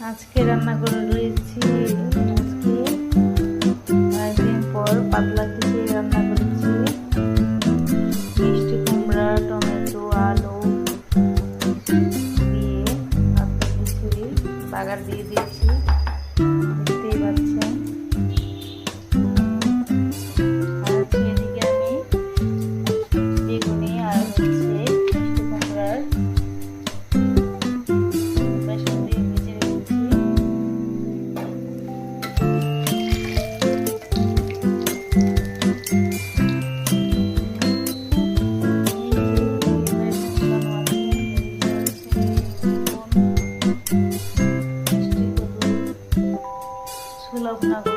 আজকে রান্না করে রয়েছি। আজকে কয়েকদিন পর পাতলা খিচুড়ি রান্না করেছি। মিষ্টি কুমড়া, টমেটো, আলু দিয়ে পাতলা খিচুড়ি বাগার দিয়ে দিয়েছি, দেখতেই পাচ্ছেন। আর হচ্ছে এদিকে আমি বেগুনি আর হচ্ছে মিষ্টি কুমড়ার বেসন দিয়ে ভেজে রেখেছি। সুলভ না